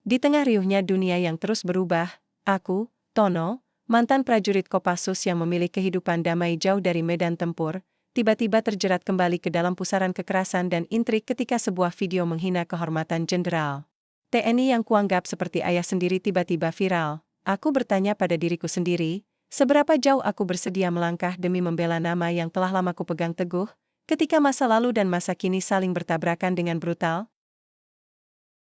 Di tengah riuhnya dunia yang terus berubah, aku, Tono, mantan prajurit Kopassus yang memilih kehidupan damai jauh dari medan tempur, tiba-tiba terjerat kembali ke dalam pusaran kekerasan dan intrik ketika sebuah video menghina kehormatan jenderal TNI yang kuanggap seperti ayah sendiri tiba-tiba viral. Aku bertanya pada diriku sendiri, seberapa jauh aku bersedia melangkah demi membela nama yang telah lama kupegang teguh, ketika masa lalu dan masa kini saling bertabrakan dengan brutal?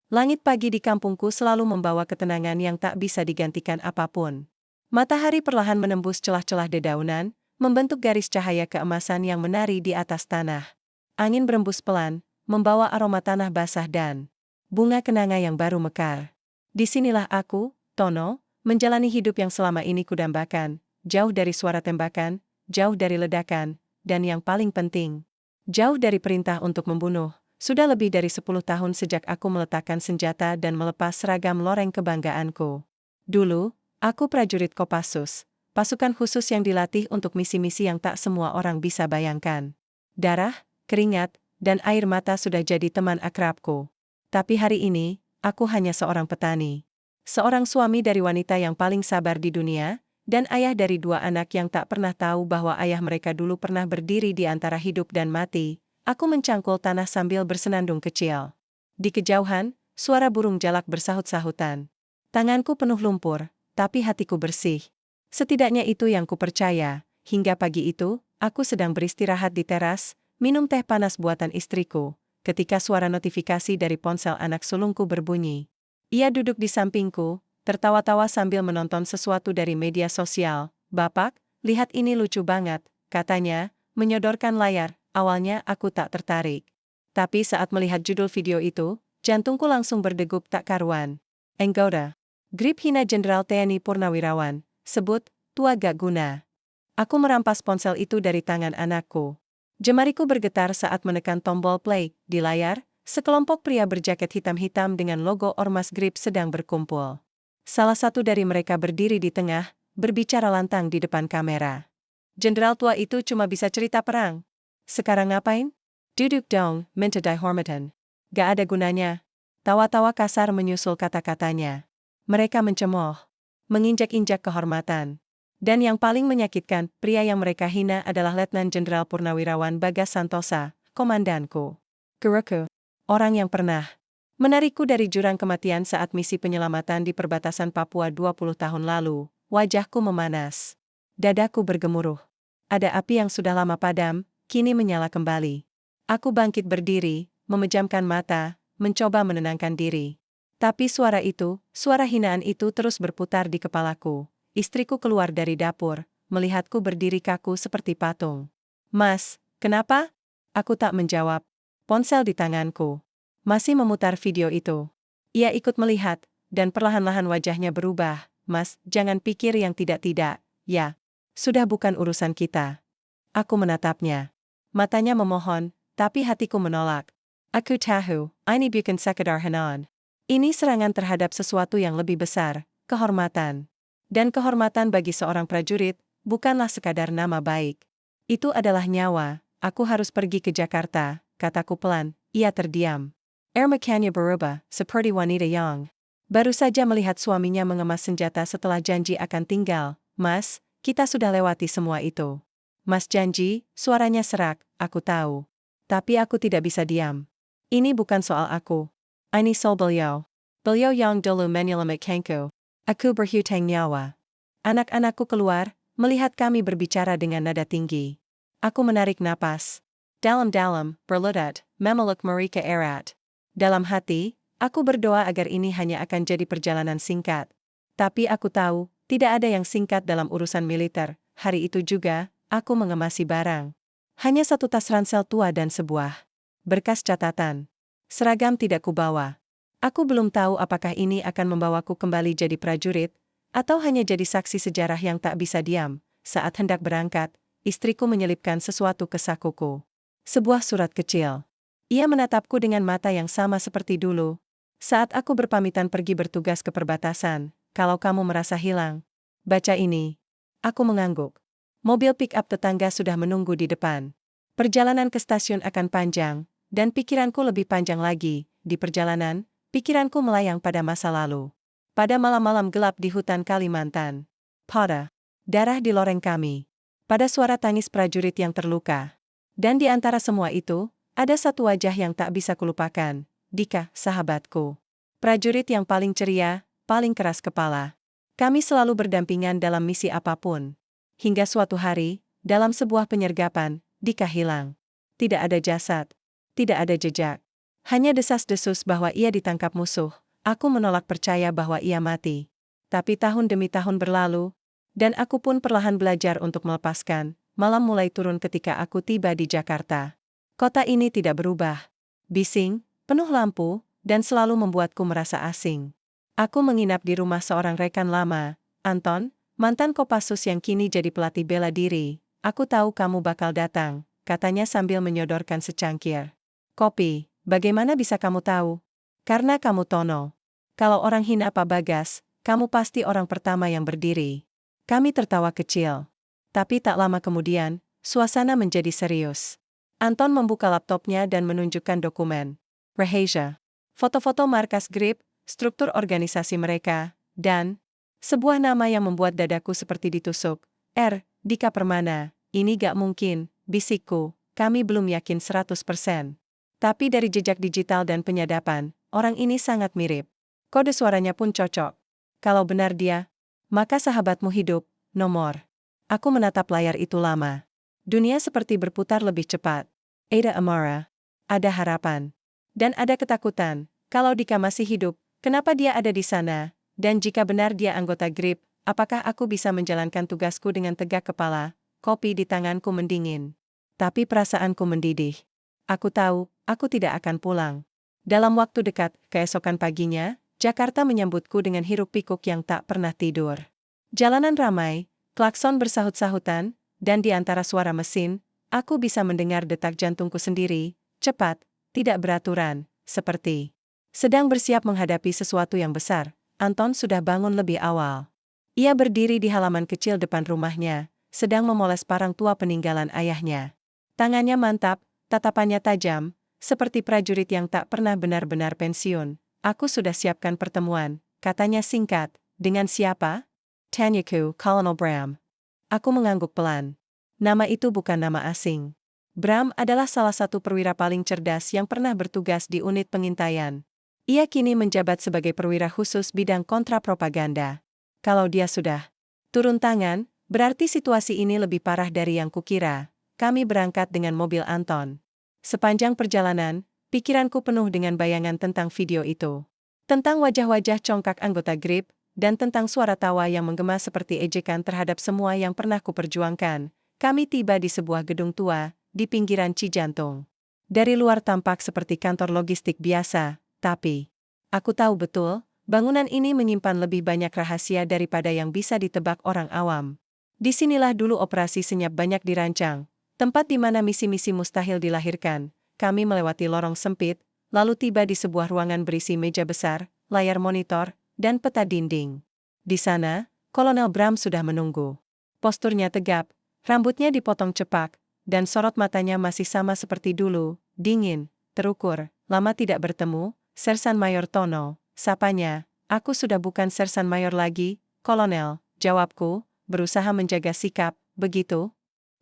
Langit pagi di kampungku selalu membawa ketenangan yang tak bisa digantikan apapun. Matahari perlahan menembus celah-celah dedaunan, membentuk garis cahaya keemasan yang menari di atas tanah. Angin berembus pelan, membawa aroma tanah basah dan bunga kenanga yang baru mekar. Disinilah aku, Tono, menjalani hidup yang selama ini kudambakan, jauh dari suara tembakan, jauh dari ledakan, dan yang paling penting, jauh dari perintah untuk membunuh. Sudah lebih dari 10 tahun sejak aku meletakkan senjata dan melepas seragam loreng kebanggaanku. Dulu, aku prajurit Kopassus, pasukan khusus yang dilatih untuk misi-misi yang tak semua orang bisa bayangkan. Darah, keringat, dan air mata sudah jadi teman akrabku. Tapi hari ini, aku hanya seorang petani. Seorang suami dari wanita yang paling sabar di dunia, dan ayah dari 2 anak yang tak pernah tahu bahwa ayah mereka dulu pernah berdiri di antara hidup dan mati. Aku mencangkul tanah sambil bersenandung kecil. Di kejauhan, suara burung jalak bersahut-sahutan. Tanganku penuh lumpur, tapi hatiku bersih. Setidaknya itu yang kupercaya. Hingga pagi itu, aku sedang beristirahat di teras, minum teh panas buatan istriku, ketika suara notifikasi dari ponsel anak sulungku berbunyi. Ia duduk di sampingku, tertawa-tawa sambil menonton sesuatu dari media sosial. "Bapak, lihat ini lucu banget," katanya, menyodorkan layar. Awalnya aku tak tertarik. Tapi saat melihat judul video itu, jantungku langsung berdegup tak karuan. Enggoda. Grip hina Jenderal TNI Purnawirawan, sebut, tua gak guna. Aku merampas ponsel itu dari tangan anakku. Jemariku bergetar saat menekan tombol play. Di layar, sekelompok pria berjaket hitam-hitam dengan logo Ormas Grip sedang berkumpul. Salah satu dari mereka berdiri di tengah, berbicara lantang di depan kamera. Jenderal tua itu cuma bisa cerita perang. Sekarang ngapain? Duduk dong, minta dihormatan. Gak ada gunanya. Tawa-tawa kasar menyusul kata-katanya. Mereka mencemooh, menginjak-injak kehormatan. Dan yang paling menyakitkan, pria yang mereka hina adalah Letnan Jenderal Purnawirawan Bagas Santosa, komandanku. Guruku, orang yang pernah menarikku dari jurang kematian saat misi penyelamatan di perbatasan Papua 20 tahun lalu. Wajahku memanas. Dadaku bergemuruh. Ada api yang sudah lama padam, kini menyala kembali. Aku bangkit berdiri, memejamkan mata, mencoba menenangkan diri. Tapi suara hinaan itu terus berputar di kepalaku. Istriku keluar dari dapur, melihatku berdiri kaku seperti patung. "Mas, kenapa?" Aku tak menjawab. Ponsel di tanganku masih memutar video itu. Ia ikut melihat, dan perlahan-lahan wajahnya berubah. "Mas, jangan pikir yang tidak-tidak, ya. Sudah bukan urusan kita." Aku menatapnya. Matanya memohon, tapi hatiku menolak. "Aku tahu, ini bukan sekadar hinaan. Ini serangan terhadap sesuatu yang lebih besar, kehormatan. Dan kehormatan bagi seorang prajurit, bukanlah sekadar nama baik. Itu adalah nyawa. Aku harus pergi ke Jakarta," kataku pelan. Ia terdiam. Air mukanya berubah, seperti wanita yang baru saja melihat suaminya mengemas senjata setelah janji akan tinggal. "Mas, kita sudah lewati semua itu." "Mas janji," suaranya serak, "aku tahu. Tapi aku tidak bisa diam. Ini bukan soal aku. Ini soal beliau. Beliau yang dulu menyelamatkanku. Aku berhutang nyawa." Anak-anakku keluar, melihat kami berbicara dengan nada tinggi. Aku menarik napas. Dalam-dalam, berlutut, memeluk mereka erat. Dalam hati, aku berdoa agar ini hanya akan jadi perjalanan singkat. Tapi aku tahu, tidak ada yang singkat dalam urusan militer. Hari itu juga, aku mengemasi barang. Hanya satu tas ransel tua dan sebuah berkas catatan. Seragam tidak kubawa. Aku belum tahu apakah ini akan membawaku kembali jadi prajurit, atau hanya jadi saksi sejarah yang tak bisa diam. Saat hendak berangkat, istriku menyelipkan sesuatu ke sakuku. Sebuah surat kecil. Ia menatapku dengan mata yang sama seperti dulu. "Saat aku berpamitan pergi bertugas ke perbatasan, kalau kamu merasa hilang, baca ini." Aku mengangguk. Mobil pick-up tetangga sudah menunggu di depan. Perjalanan ke stasiun akan panjang, dan pikiranku lebih panjang lagi. Di perjalanan, Pikiranku melayang pada masa lalu. Pada malam-malam gelap di hutan Kalimantan. Pada darah di loreng kami. Pada suara tangis prajurit yang terluka. Dan di antara semua itu, ada satu wajah yang tak bisa kulupakan. Dika, sahabatku. Prajurit yang paling ceria, paling keras kepala. Kami selalu berdampingan dalam misi apapun. Hingga suatu hari, dalam sebuah penyergapan, Dika hilang. Tidak ada jasad. Tidak ada jejak. Hanya desas-desus bahwa ia ditangkap musuh. Aku menolak percaya bahwa ia mati. Tapi tahun demi tahun berlalu, dan aku pun perlahan belajar untuk melepaskan. Malam mulai turun ketika aku tiba di Jakarta. Kota ini tidak berubah. Bising, penuh lampu, dan selalu membuatku merasa asing. Aku menginap di rumah seorang rekan lama, Anton, mantan Kopassus yang kini jadi pelatih bela diri. Aku tahu kamu bakal datang, katanya sambil menyodorkan secangkir kopi. Bagaimana bisa kamu tahu? Karena kamu Tono. Kalau orang hina Pak Bagas, kamu pasti orang pertama yang berdiri. Kami tertawa kecil. Tapi tak lama kemudian, suasana menjadi serius. Anton membuka laptopnya dan menunjukkan dokumen. Rahasia. Foto-foto markas GRIP, struktur organisasi mereka, dan sebuah nama yang membuat dadaku seperti ditusuk. Dika Permana, ini gak mungkin, bisikku, kami belum yakin 100%. Tapi dari jejak digital dan penyadapan, orang ini sangat mirip. Kode suaranya pun cocok. Kalau benar dia, maka sahabatmu hidup, nomor. Aku menatap layar itu lama. Dunia seperti berputar lebih cepat. Ada Amara. Ada harapan. Dan ada ketakutan. Kalau Dika masih hidup, kenapa dia ada di sana? Dan jika benar dia anggota GRIP, apakah aku bisa menjalankan tugasku dengan tegak kepala? Kopi di tanganku mendingin. Tapi perasaanku mendidih. Aku tahu, aku tidak akan pulang. Dalam waktu dekat, keesokan paginya, Jakarta menyambutku dengan hiruk-pikuk yang tak pernah tidur. Jalanan ramai, klakson bersahut-sahutan, dan di antara suara mesin, aku bisa mendengar detak jantungku sendiri, cepat, tidak beraturan, seperti sedang bersiap menghadapi sesuatu yang besar. Anton sudah bangun lebih awal. Ia berdiri di halaman kecil depan rumahnya, sedang memoles parang tua peninggalan ayahnya. Tangannya mantap, tatapannya tajam, seperti prajurit yang tak pernah benar-benar pensiun. Aku sudah siapkan pertemuan, katanya singkat. Dengan siapa? Tanyaku, Colonel Bram. Aku mengangguk pelan. Nama itu bukan nama asing. Bram adalah salah satu perwira paling cerdas yang pernah bertugas di unit pengintaian. Ia kini menjabat sebagai perwira khusus bidang kontrapropaganda. Kalau dia sudah turun tangan, berarti situasi ini lebih parah dari yang kukira. Kami berangkat dengan mobil Anton. Sepanjang perjalanan, pikiranku penuh dengan bayangan tentang video itu. Tentang wajah-wajah congkak anggota GRIP, dan tentang suara tawa yang menggema seperti ejekan terhadap semua yang pernah kuperjuangkan. Kami tiba di sebuah gedung tua, di pinggiran Cijantung. Dari luar tampak seperti kantor logistik biasa, tapi aku tahu betul, bangunan ini menyimpan lebih banyak rahasia daripada yang bisa ditebak orang awam. Disinilah dulu operasi senyap banyak dirancang. Tempat di mana misi-misi mustahil dilahirkan. Kami melewati lorong sempit, lalu tiba di sebuah ruangan berisi meja besar, layar monitor, dan peta dinding. Di sana, Kolonel Bram sudah menunggu. Posturnya tegap, rambutnya dipotong cepak, dan sorot matanya masih sama seperti dulu, dingin, terukur. Lama tidak bertemu, Sersan Mayor Tono, sapanya. Aku sudah bukan Sersan Mayor lagi, Kolonel, jawabku, berusaha menjaga sikap, begitu?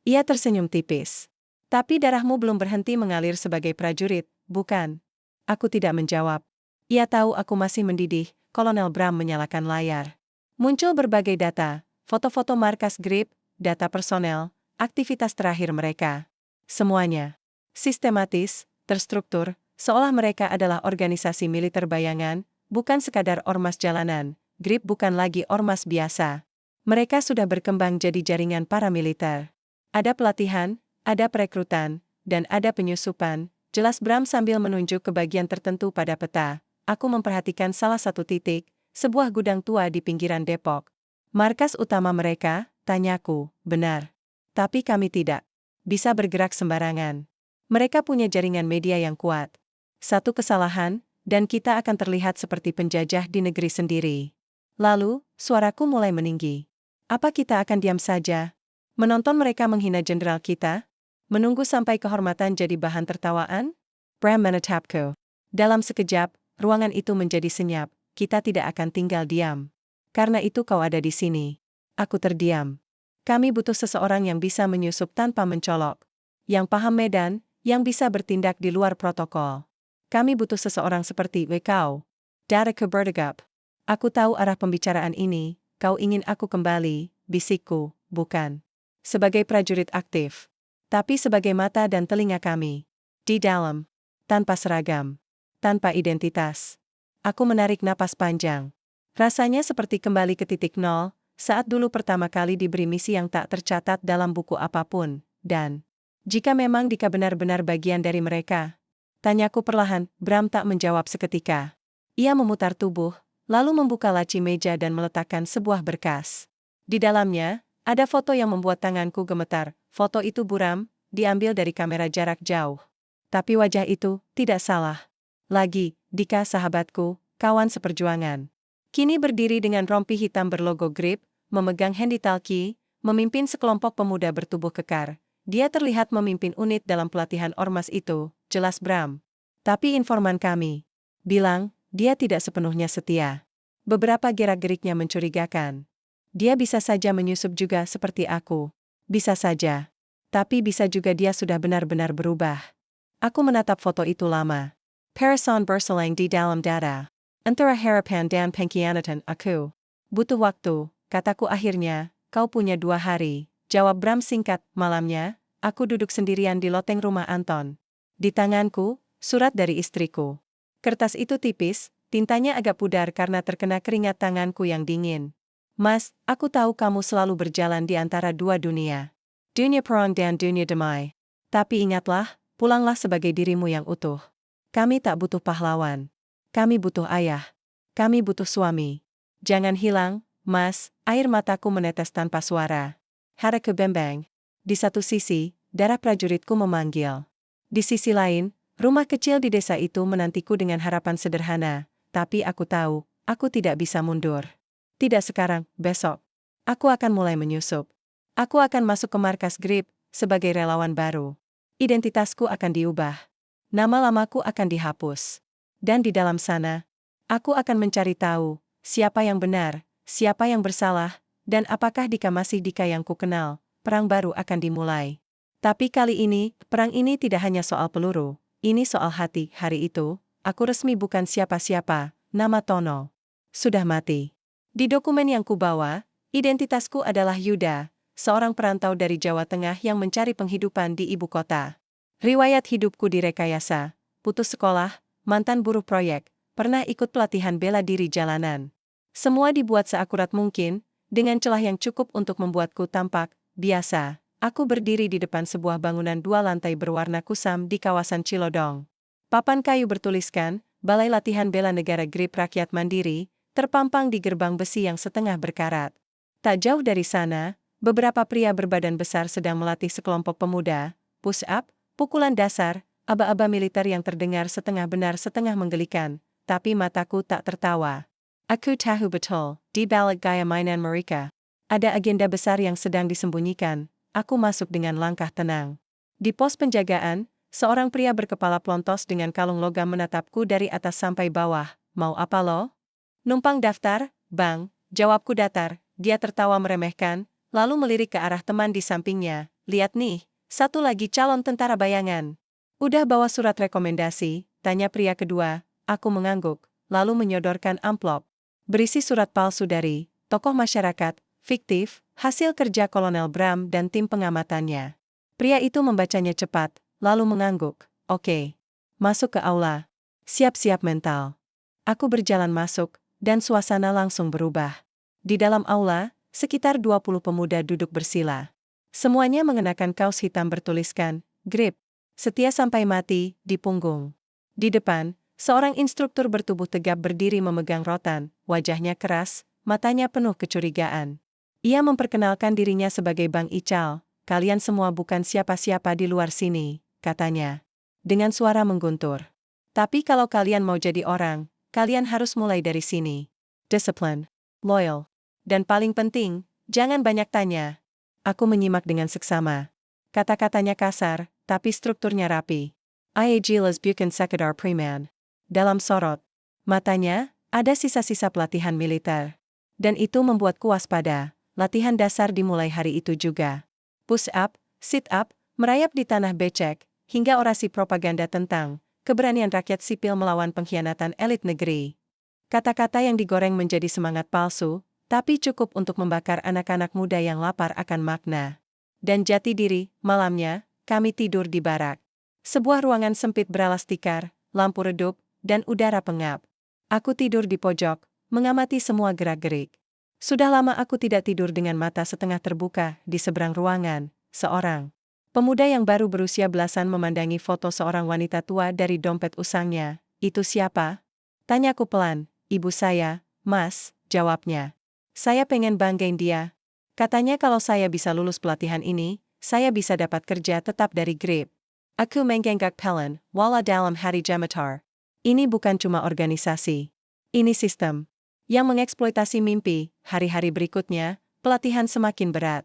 Ia tersenyum tipis. Tapi darahmu belum berhenti mengalir sebagai prajurit, bukan? Aku tidak menjawab. Ia tahu aku masih mendidih. Kolonel Bram menyalakan layar. Muncul berbagai data, foto-foto markas GRIP, data personel, aktivitas terakhir mereka. Semuanya sistematis, terstruktur, seolah mereka adalah organisasi militer bayangan, bukan sekadar ormas jalanan. GRIP bukan lagi ormas biasa. Mereka sudah berkembang jadi jaringan paramiliter. Ada pelatihan, ada perekrutan, dan ada penyusupan, jelas Bram sambil menunjuk ke bagian tertentu pada peta. Aku memperhatikan salah satu titik, sebuah gudang tua di pinggiran Depok. Markas utama mereka, tanyaku, benar. Tapi kami tidak bisa bergerak sembarangan. Mereka punya jaringan media yang kuat. Satu kesalahan, dan kita akan terlihat seperti penjajah di negeri sendiri. Lalu, suaraku mulai meninggi. Apa kita akan diam saja? Menonton mereka menghina jenderal kita? Menunggu sampai kehormatan jadi bahan tertawaan? Bram menatapku. Dalam sekejap, ruangan itu menjadi senyap, kita tidak akan tinggal diam. Karena itu kau ada di sini. Aku terdiam. Kami butuh seseorang yang bisa menyusup tanpa mencolok. Yang paham medan, yang bisa bertindak di luar protokol. Kami butuh seseorang seperti kau. Dareka bertegap. Aku tahu arah pembicaraan ini, kau ingin aku kembali, bisikku, bukan. Sebagai prajurit aktif. Tapi sebagai mata dan telinga kami. Di dalam. Tanpa seragam. Tanpa identitas. Aku menarik napas panjang. Rasanya seperti kembali ke titik nol, saat dulu pertama kali diberi misi yang tak tercatat dalam buku apapun, dan jika memang Dika benar-benar bagian dari mereka. Tanyaku perlahan, Bram tak menjawab seketika. Ia memutar tubuh, lalu membuka laci meja dan meletakkan sebuah berkas. Di dalamnya, ada foto yang membuat tanganku gemetar. Foto itu buram, diambil dari kamera jarak jauh. Tapi wajah itu tidak salah. Lagi, Dika sahabatku, kawan seperjuangan. Kini berdiri dengan rompi hitam berlogo Grip, memegang handy-talkie, memimpin sekelompok pemuda bertubuh kekar. Dia terlihat memimpin unit dalam pelatihan ormas itu, jelas Bram. Tapi informan kami bilang, dia tidak sepenuhnya setia. Beberapa gerak-geriknya mencurigakan. Dia bisa saja menyusup juga seperti aku. Bisa saja. Tapi bisa juga dia sudah benar-benar berubah. Aku menatap foto itu lama. Person berselang di dalam dada. Antara harapan dan pengkhianatan aku. Butuh waktu, kataku akhirnya, kau punya 2 hari. Jawab Bram singkat, malamnya, aku duduk sendirian di loteng rumah Anton. Di tanganku, surat dari istriku. Kertas itu tipis, tintanya agak pudar karena terkena keringat tanganku yang dingin. Mas, aku tahu kamu selalu berjalan di antara 2 dunia. Dunia perang dan dunia damai. Tapi ingatlah, pulanglah sebagai dirimu yang utuh. Kami tak butuh pahlawan. Kami butuh ayah. Kami butuh suami. Jangan hilang, Mas, air mataku menetes tanpa suara. Harake Bembang. Di satu sisi, darah prajuritku memanggil. Di sisi lain, rumah kecil di desa itu menantiku dengan harapan sederhana, tapi aku tahu, aku tidak bisa mundur. Tidak sekarang, besok. Aku akan mulai menyusup. Aku akan masuk ke markas Grip, sebagai relawan baru. Identitasku akan diubah. Nama lamaku akan dihapus. Dan di dalam sana, aku akan mencari tahu, siapa yang benar, siapa yang bersalah, dan apakah Dika masih Dika yang kukenal. Perang baru akan dimulai. Tapi kali ini, perang ini tidak hanya soal peluru, ini soal hati. Hari itu, aku resmi bukan siapa-siapa, nama Tono sudah mati. Di dokumen yang kubawa, identitasku adalah Yuda, seorang perantau dari Jawa Tengah yang mencari penghidupan di ibu kota. Riwayat hidupku direkayasa, putus sekolah, mantan buruh proyek, pernah ikut pelatihan bela diri jalanan. Semua dibuat seakurat mungkin, dengan celah yang cukup untuk membuatku tampak biasa. Aku berdiri di depan sebuah bangunan 2 lantai berwarna kusam di kawasan Cilodong. Papan kayu bertuliskan, Balai Latihan Bela Negara Grip Rakyat Mandiri, terpampang di gerbang besi yang setengah berkarat. Tak jauh dari sana, beberapa pria berbadan besar sedang melatih sekelompok pemuda, push-up, pukulan dasar, aba-aba militer yang terdengar setengah benar setengah menggelikan, tapi mataku tak tertawa. Aku tahu betul, di balik gaya mainan mereka, ada agenda besar yang sedang disembunyikan. Aku masuk dengan langkah tenang. Di pos penjagaan, seorang pria berkepala plontos dengan kalung logam menatapku dari atas sampai bawah. Mau apa lo? Numpang daftar, Bang, jawabku datar. Dia tertawa meremehkan, lalu melirik ke arah teman di sampingnya. Lihat nih, satu lagi calon tentara bayangan. Udah bawa surat rekomendasi, tanya pria kedua. Aku mengangguk, lalu menyodorkan amplop. Berisi surat palsu dari tokoh masyarakat, fiktif, hasil kerja Kolonel Bram dan tim pengamatannya. Pria itu membacanya cepat, lalu mengangguk. Oke. Masuk ke aula. Siap-siap mental. Aku berjalan masuk, dan suasana langsung berubah. Di dalam aula, sekitar 20 pemuda duduk bersila. Semuanya mengenakan kaos hitam bertuliskan, Grip, setia sampai mati, di punggung. Di depan, seorang instruktur bertubuh tegap berdiri memegang rotan, wajahnya keras, matanya penuh kecurigaan. Ia memperkenalkan dirinya sebagai Bang Ical. Kalian semua bukan siapa-siapa di luar sini, katanya. Dengan suara mengguntur. Tapi kalau kalian mau jadi orang, kalian harus mulai dari sini. Discipline, loyal, dan paling penting, jangan banyak tanya. Aku menyimak dengan seksama. Kata-katanya kasar, tapi strukturnya rapi. Ia jelas bukan sekedar preman. Dalam sorot, Matanya, ada sisa-sisa pelatihan militer. Dan itu membuatku waspada. Latihan dasar dimulai hari itu juga. Push up, sit up, merayap di tanah becek, hingga orasi propaganda tentang keberanian rakyat sipil melawan pengkhianatan elit negeri. Kata-kata yang digoreng menjadi semangat palsu, tapi cukup untuk membakar anak-anak muda yang lapar akan makna. Dan jati diri, malamnya, kami tidur di barak. Sebuah ruangan sempit beralas tikar, lampu redup, dan udara pengap. Aku tidur di pojok, mengamati semua gerak-gerik. Sudah lama aku tidak tidur dengan mata setengah terbuka. Di seberang ruangan, seorang pemuda yang baru berusia belasan memandangi foto seorang wanita tua dari dompet usangnya. Itu siapa? Tanyaku pelan. Ibu saya, Mas, jawabnya. Saya pengen banggain dia. Katanya kalau saya bisa lulus pelatihan ini, saya bisa dapat kerja tetap dari Grip. Aku mengenggak pelan, wala dalam hari Jamatar. Ini bukan cuma organisasi. Ini sistem yang mengeksploitasi mimpi. Hari-hari berikutnya, pelatihan semakin berat.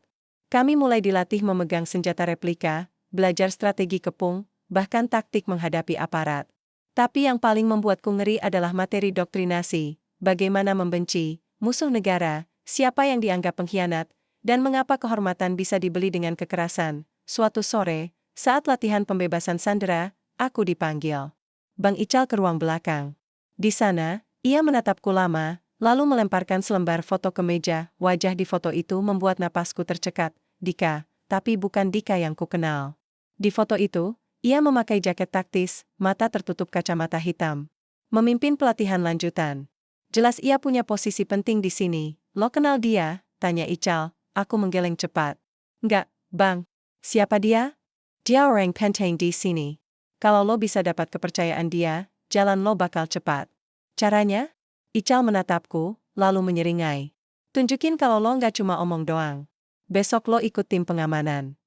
Kami mulai dilatih memegang senjata replika, belajar strategi kepung, bahkan taktik menghadapi aparat. Tapi yang paling membuatku ngeri adalah materi doktrinasi, bagaimana membenci, musuh negara, siapa yang dianggap pengkhianat, dan mengapa kehormatan bisa dibeli dengan kekerasan. Suatu sore, saat latihan pembebasan sandera, aku dipanggil Bang Ical ke ruang belakang. Di sana, ia menatapku lama, lalu melemparkan selembar foto ke meja. Wajah di foto itu membuat napasku tercekat. Dika, tapi bukan Dika yang kukenal. Di foto itu, ia memakai jaket taktis, mata tertutup kacamata hitam. Memimpin pelatihan lanjutan. Jelas ia punya posisi penting di sini. Lo kenal dia? Tanya Ical. Aku menggeleng cepat. Enggak, Bang. Siapa dia? Dia orang penting di sini. Kalau lo bisa dapat kepercayaan dia, jalan lo bakal cepat. Caranya? Ical menatapku, lalu menyeringai. Tunjukin kalau lo nggak cuma omong doang. Besok lo ikut tim pengamanan.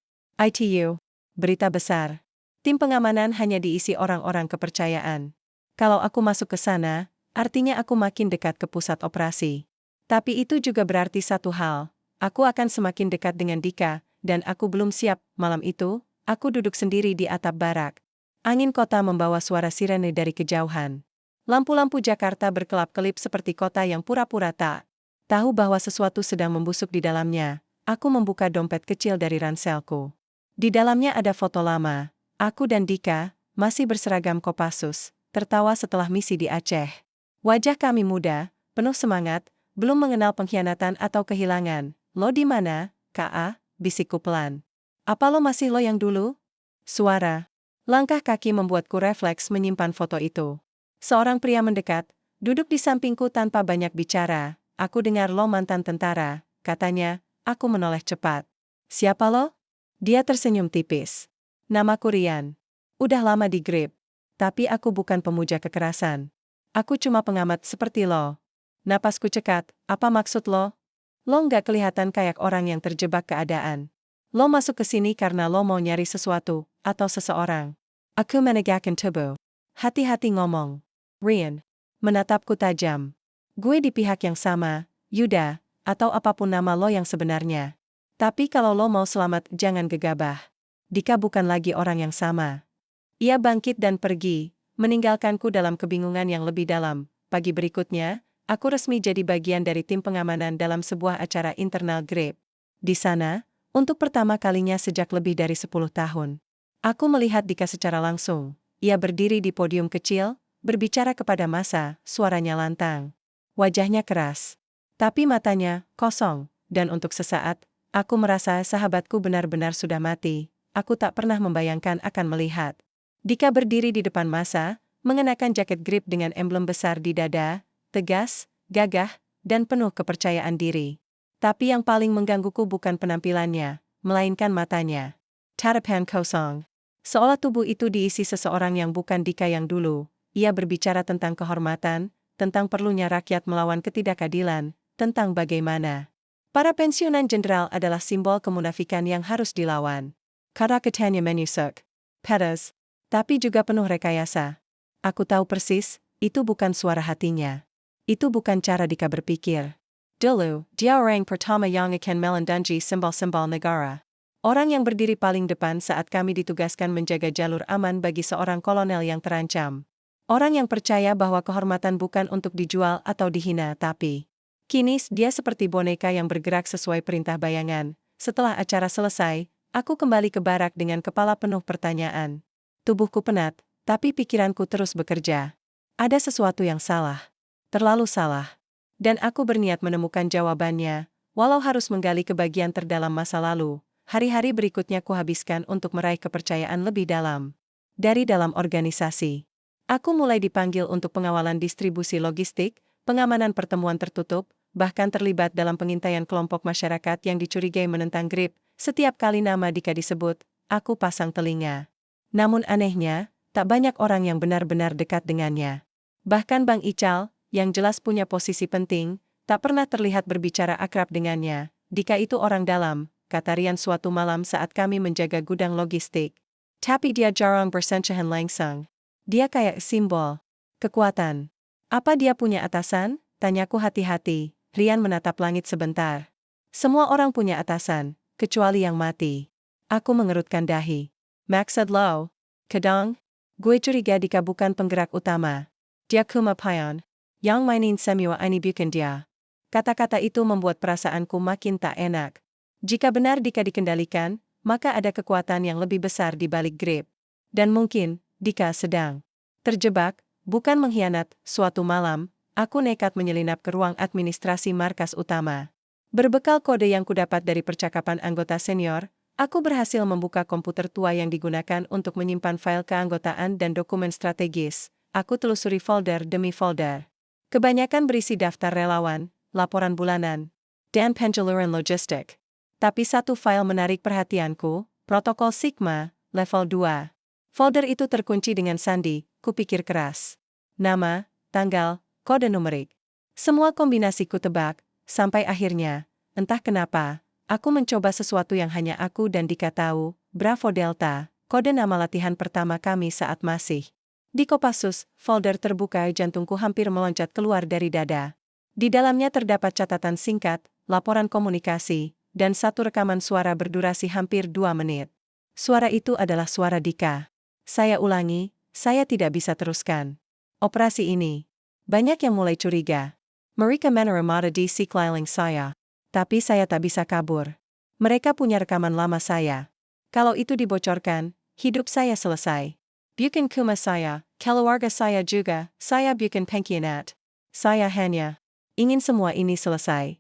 ITU. Berita besar. Tim pengamanan hanya diisi orang-orang kepercayaan. Kalau aku masuk ke sana, artinya aku makin dekat ke pusat operasi. Tapi itu juga berarti satu hal. Aku akan semakin dekat dengan Dika, dan aku belum siap. Malam itu, aku duduk sendiri di atap barak. Angin kota membawa suara sirene dari kejauhan. Lampu-lampu Jakarta berkelap-kelip seperti kota yang pura-pura tak tahu bahwa sesuatu sedang membusuk di dalamnya. Aku membuka dompet kecil dari ranselku. Di dalamnya ada foto lama. Aku dan Dika, masih berseragam Kopassus, tertawa setelah misi di Aceh. Wajah kami muda, penuh semangat, belum mengenal pengkhianatan atau kehilangan. Lo di mana, Kak? Bisikku pelan. Apa lo masih lo yang dulu? Suara. Langkah kaki membuatku refleks menyimpan foto itu. Seorang pria mendekat, duduk di sampingku tanpa banyak bicara. Aku dengar lo mantan tentara, katanya. Aku menoleh cepat. Siapa lo? Dia tersenyum tipis. Namaku Rian. Udah lama di Grip. Tapi aku bukan pemuja kekerasan. Aku cuma pengamat seperti lo. Napasku cekat. Apa maksud lo? Lo nggak kelihatan kayak orang yang terjebak keadaan. Lo masuk ke sini karena lo mau nyari sesuatu, atau seseorang. Aku menegakkan tubuh. Hati-hati ngomong. Rian. Menatapku tajam. Gue di pihak yang sama, Yuda, atau apapun nama lo yang sebenarnya. Tapi kalau lo mau selamat, jangan gegabah. Dika bukan lagi orang yang sama. Ia bangkit dan pergi, meninggalkanku dalam kebingungan yang lebih dalam. Pagi berikutnya, aku resmi jadi bagian dari tim pengamanan dalam sebuah acara internal Grip. Di sana, untuk pertama kalinya sejak lebih dari 10 tahun. Aku melihat Dika secara langsung. Ia berdiri di podium kecil, berbicara kepada massa, suaranya lantang. Wajahnya keras. Tapi matanya, kosong. Dan untuk sesaat, aku merasa sahabatku benar-benar sudah mati. Aku tak pernah membayangkan akan melihat Dika berdiri di depan massa, mengenakan jaket Grip dengan emblem besar di dada, tegas, gagah, dan penuh kepercayaan diri. Tapi yang paling menggangguku bukan penampilannya, melainkan matanya. Tatapan kosong. Seolah tubuh itu diisi seseorang yang bukan Dika yang dulu. Ia berbicara tentang kehormatan, tentang perlunya rakyat melawan ketidakadilan, tentang bagaimana para pensiunan jenderal adalah simbol kemunafikan yang harus dilawan. Kata-katanya menyusuk, pedas, tapi juga penuh rekayasa. Aku tahu persis, itu bukan suara hatinya. Itu bukan cara Dika berpikir. Dulu, dia orang pertama yang akan melindungi simbol-simbol negara. Orang yang berdiri paling depan saat kami ditugaskan menjaga jalur aman bagi seorang kolonel yang terancam. Orang yang percaya bahwa kehormatan bukan untuk dijual atau dihina tapi. Kini dia seperti boneka yang bergerak sesuai perintah bayangan. Setelah acara selesai, aku kembali ke barak dengan kepala penuh pertanyaan. Tubuhku penat, tapi pikiranku terus bekerja. Ada sesuatu yang salah. Terlalu salah. Dan aku berniat menemukan jawabannya, walau harus menggali ke bagian terdalam masa lalu. Hari-hari berikutnya kuhabiskan untuk meraih kepercayaan lebih dalam. Dari dalam organisasi. Aku mulai dipanggil untuk pengawalan distribusi logistik, pengamanan pertemuan tertutup, bahkan terlibat dalam pengintaian kelompok masyarakat yang dicurigai menentang GRIP. Setiap kali nama Dika disebut, aku pasang telinga. Namun anehnya, tak banyak orang yang benar-benar dekat dengannya. Bahkan Bang Ical, yang jelas punya posisi penting, tak pernah terlihat berbicara akrab dengannya. Dika itu orang dalam, kata Rian suatu malam saat kami menjaga gudang logistik. Tapi dia jarang bersentuhan langsung. Dia kayak simbol kekuatan. Apa dia punya atasan? Tanyaku hati-hati. Rian menatap langit sebentar. Semua orang punya atasan, kecuali yang mati. Aku mengerutkan dahi. Maksud lo? Kadang? Gue curiga Dika bukan penggerak utama. Dia kumapayan. Yang mainin semua ini bukan dia. Kata-kata itu membuat perasaanku makin tak enak. Jika benar Dika dikendalikan, maka ada kekuatan yang lebih besar di balik GRIP. Dan mungkin Dika sedang terjebak, bukan mengkhianat. Suatu malam, aku nekat menyelinap ke ruang administrasi markas utama. Berbekal kode yang kudapat dari percakapan anggota senior, aku berhasil membuka komputer tua yang digunakan untuk menyimpan file keanggotaan dan dokumen strategis. Aku telusuri folder demi folder. Kebanyakan berisi daftar relawan, laporan bulanan, dan penjaluran logistik. Tapi satu file menarik perhatianku, protokol Sigma, level 2. Folder itu terkunci dengan sandi, kupikir keras. Nama, tanggal, kode numerik. Semua kombinasi ku tebak, sampai akhirnya, entah kenapa, aku mencoba sesuatu yang hanya aku dan Dika tahu, Bravo Delta, kode nama latihan pertama kami saat masih di Kopassus. Folder terbuka, jantungku hampir meloncat keluar dari dada. Di dalamnya terdapat catatan singkat, laporan komunikasi, dan satu rekaman suara berdurasi hampir 2 menit. Suara itu adalah suara Dika. Saya ulangi, saya tidak bisa teruskan operasi ini. Banyak yang mulai curiga. Mereka menerima di sekeliling saya. Tapi saya tak bisa kabur. Mereka punya rekaman lama saya. Kalau itu dibocorkan, hidup saya selesai. Bukan cuma saya, keluarga saya juga, saya bukan pengkhianat. Saya hanya ingin semua ini selesai.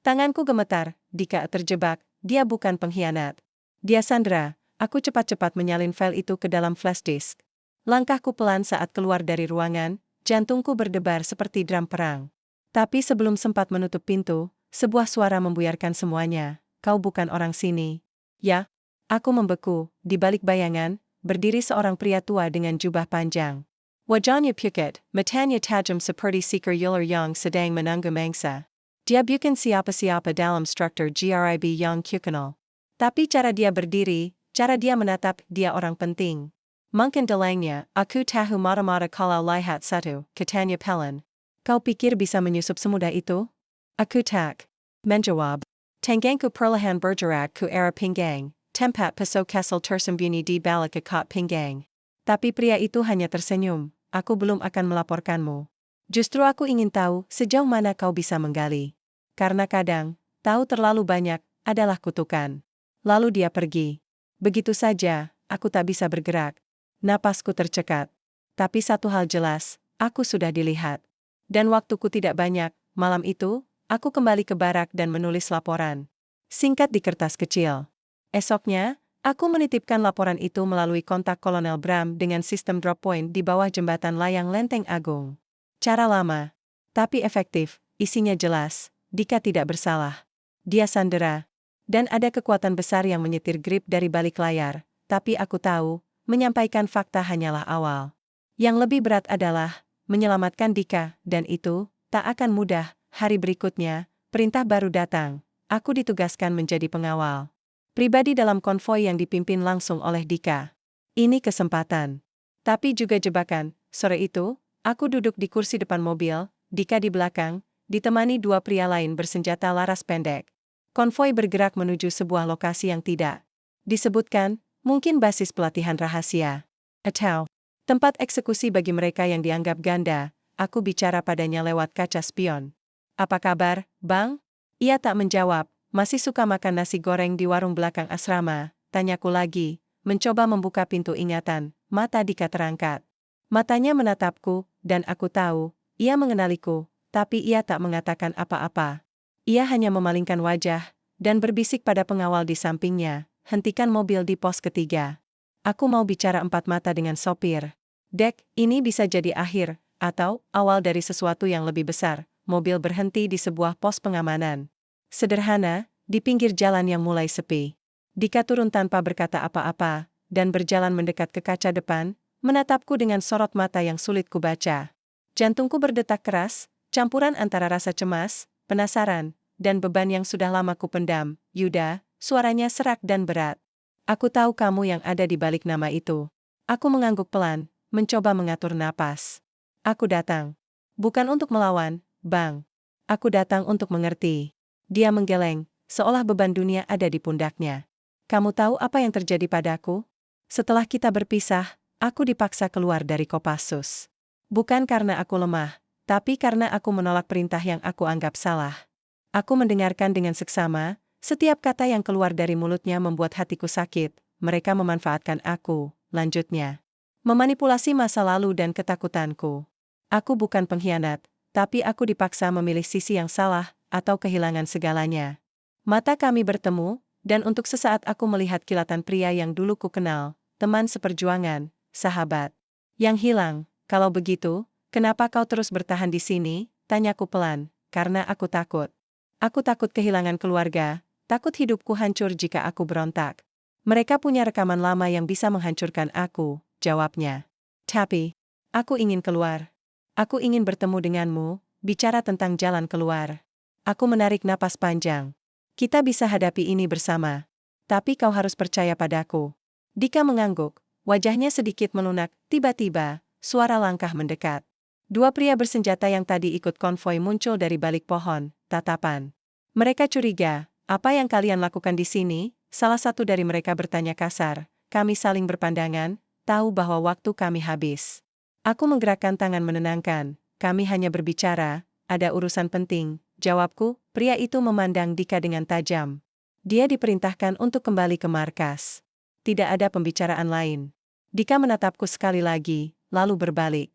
Tanganku gemetar. Dika terjebak, dia bukan pengkhianat. Dia sandera. Aku cepat-cepat menyalin file itu ke dalam flash disk. Langkahku pelan saat keluar dari ruangan, jantungku berdebar seperti drum perang. Tapi sebelum sempat menutup pintu, sebuah suara membuyarkan semuanya. Kau bukan orang sini. Ya, aku membeku. Di balik bayangan, berdiri seorang pria tua dengan jubah panjang. Wajahnya pucat, matanya tajam seperti seekor ular yang sedang menunggu mangsa. Dia bukan siapa-siapa dalam struktur GRIB yang kukenal. Tapi cara dia berdiri, cara dia menatap, dia orang penting. Mungkin dalangnya, aku tahu mata-mata kalau lihat satu, katanya pelan. Kau pikir bisa menyusup semudah itu? Aku tak menjawab. Tanganku perlahan bergerak ke arah pinggang, tempat peso kesel tersembunyi di balik ikat pinggang. Tapi pria itu hanya tersenyum. Aku belum akan melaporkanmu. Justru aku ingin tahu sejauh mana kau bisa menggali. Karena kadang, tahu terlalu banyak adalah kutukan. Lalu dia pergi. Begitu saja, aku tak bisa bergerak. Napasku tercekat. Tapi satu hal jelas, aku sudah dilihat. Dan waktuku tidak banyak. Malam itu, aku kembali ke barak dan menulis laporan singkat di kertas kecil. Esoknya, aku menitipkan laporan itu melalui kontak Kolonel Bram dengan sistem drop point di bawah jembatan layang Lenteng Agung. Cara lama, tapi efektif, isinya jelas, Dika tidak bersalah. Dia sandera. Dan ada kekuatan besar yang menyetir GRIP dari balik layar, tapi aku tahu, menyampaikan fakta hanyalah awal. Yang lebih berat adalah, menyelamatkan Dika, dan itu, tak akan mudah. Hari berikutnya, perintah baru datang. Aku ditugaskan menjadi pengawal pribadi dalam konvoi yang dipimpin langsung oleh Dika. Ini kesempatan. Tapi juga jebakan. Sore itu, aku duduk di kursi depan mobil, Dika di belakang, ditemani dua pria lain bersenjata laras pendek. Konvoi bergerak menuju sebuah lokasi yang tidak disebutkan, mungkin basis pelatihan rahasia. Atau Tempat eksekusi bagi mereka yang dianggap ganda. Aku bicara padanya lewat kaca spion. Apa kabar, Bang? Ia tak menjawab. Masih suka makan nasi goreng di warung belakang asrama? Tanyaku lagi, mencoba membuka pintu ingatan. Mata Dika terangkat. Matanya menatapku, dan aku tahu, ia mengenaliku, tapi ia tak mengatakan apa-apa. Ia hanya memalingkan wajah, dan berbisik pada pengawal di sampingnya, hentikan mobil di pos ketiga. Aku mau bicara empat mata dengan sopir. Dek, ini bisa jadi akhir, atau awal dari sesuatu yang lebih besar. Mobil berhenti di sebuah pos pengamanan. Sederhana, di pinggir jalan yang mulai sepi. Dika turun tanpa berkata apa-apa, dan berjalan mendekat ke kaca depan, menatapku dengan sorot mata yang sulit kubaca. Jantungku berdetak keras, campuran antara rasa cemas, penasaran, dan beban yang sudah lama kupendam. Yuda, suaranya serak dan berat. Aku tahu kamu yang ada di balik nama itu. Aku mengangguk pelan, mencoba mengatur napas. Aku datang. Bukan untuk melawan, Bang. Aku datang untuk mengerti. Dia menggeleng, seolah beban dunia ada di pundaknya. Kamu tahu apa yang terjadi padaku? Setelah kita berpisah, aku dipaksa keluar dari Kopassus. Bukan karena aku lemah, tapi karena aku menolak perintah yang aku anggap salah. Aku mendengarkan dengan seksama, setiap kata yang keluar dari mulutnya membuat hatiku sakit. Mereka memanfaatkan aku, lanjutnya. Memanipulasi masa lalu dan ketakutanku. Aku bukan pengkhianat, tapi aku dipaksa memilih sisi yang salah, atau kehilangan segalanya. Mata kami bertemu, dan untuk sesaat aku melihat kilatan pria yang dulu ku kenal, teman seperjuangan, sahabat. Yang hilang. Kalau begitu, kenapa kau terus bertahan di sini? Tanyaku pelan, karena aku takut. Aku takut kehilangan keluarga. Takut hidupku hancur jika aku berontak. Mereka punya rekaman lama yang bisa menghancurkan aku, jawabnya. Tapi, aku ingin keluar. Aku ingin bertemu denganmu, bicara tentang jalan keluar. Aku menarik napas panjang. Kita bisa hadapi ini bersama. Tapi kau harus percaya padaku. Dika mengangguk, wajahnya sedikit melunak, tiba-tiba, suara langkah mendekat. Dua pria bersenjata yang tadi ikut konvoi muncul dari balik pohon, tatapan. Mereka curiga. Apa yang kalian lakukan di sini? Salah satu dari mereka bertanya kasar. Kami saling berpandangan, tahu bahwa waktu kami habis. Aku menggerakkan tangan menenangkan. Kami hanya berbicara, ada urusan penting. Jawabku, pria itu memandang Dika dengan tajam. Dia diperintahkan untuk kembali ke markas. Tidak ada pembicaraan lain. Dika menatapku sekali lagi, lalu berbalik.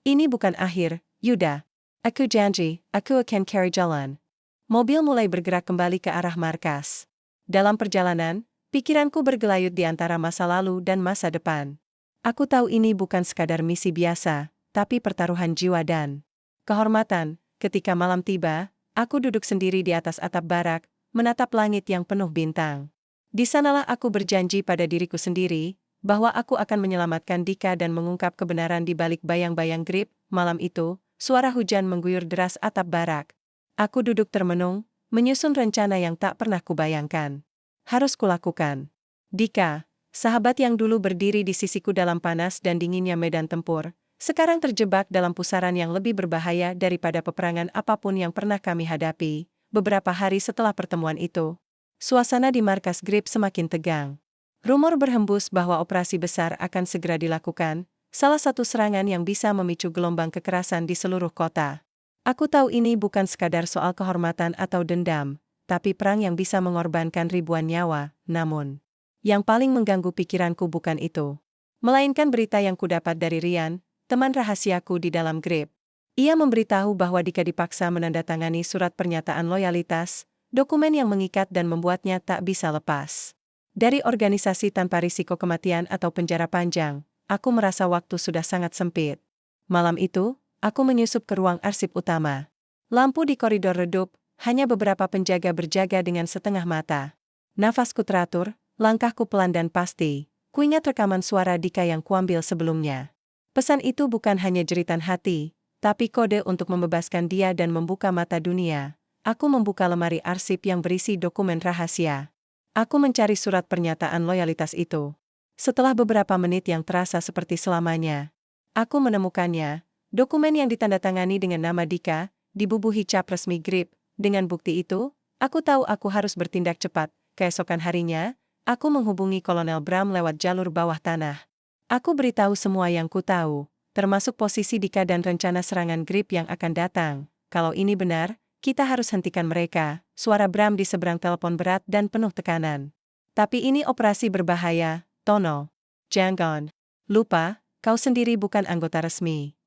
Ini bukan akhir, Yuda. Aku janji, aku akan cari jalan. Mobil mulai bergerak kembali ke arah markas. Dalam perjalanan, pikiranku bergelayut di antara masa lalu dan masa depan. Aku tahu ini bukan sekadar misi biasa, tapi pertaruhan jiwa dan kehormatan. Ketika malam tiba, aku duduk sendiri di atas atap barak, menatap langit yang penuh bintang. Di sanalah aku berjanji pada diriku sendiri, bahwa aku akan menyelamatkan Dika dan mengungkap kebenaran di balik bayang-bayang grip. Malam itu, suara hujan mengguyur deras atap barak. Aku duduk termenung, menyusun rencana yang tak pernah kubayangkan. Harus kulakukan. Dika, sahabat yang dulu berdiri di sisiku dalam panas dan dinginnya medan tempur, sekarang terjebak dalam pusaran yang lebih berbahaya daripada peperangan apapun yang pernah kami hadapi. Beberapa hari setelah pertemuan itu, suasana di markas Grip semakin tegang. Rumor berhembus bahwa operasi besar akan segera dilakukan, salah satu serangan yang bisa memicu gelombang kekerasan di seluruh kota. Aku tahu ini bukan sekadar soal kehormatan atau dendam, tapi perang yang bisa mengorbankan ribuan nyawa. Namun, yang paling mengganggu pikiranku bukan itu, melainkan berita yang kudapat dari Rian, teman rahasiaku di dalam Grip. Ia memberitahu bahwa Dika dipaksa menandatangani surat pernyataan loyalitas, dokumen yang mengikat dan membuatnya tak bisa lepas dari organisasi tanpa risiko kematian atau penjara panjang. Aku merasa waktu sudah sangat sempit. Malam itu, aku menyusup ke ruang arsip utama. Lampu di koridor redup, hanya beberapa penjaga berjaga dengan setengah mata. Nafasku teratur, langkahku pelan dan pasti. Kuingat rekaman suara Dika yang kuambil sebelumnya. Pesan itu bukan hanya jeritan hati, tapi kode untuk membebaskan dia dan membuka mata dunia. Aku membuka lemari arsip yang berisi dokumen rahasia. Aku mencari surat pernyataan loyalitas itu. Setelah beberapa menit yang terasa seperti selamanya, aku menemukannya. Dokumen yang ditandatangani dengan nama Dika, dibubuhi cap resmi Grip. Dengan bukti itu, aku tahu aku harus bertindak cepat. Keesokan harinya, aku menghubungi Kolonel Bram lewat jalur bawah tanah. Aku beritahu semua yang ku tahu, termasuk posisi Dika dan rencana serangan Grip yang akan datang. Kalau ini benar, kita harus hentikan mereka. Suara Bram di seberang telepon berat dan penuh tekanan. Tapi ini operasi berbahaya, Tono. Jangan lupa, kau sendiri bukan anggota resmi.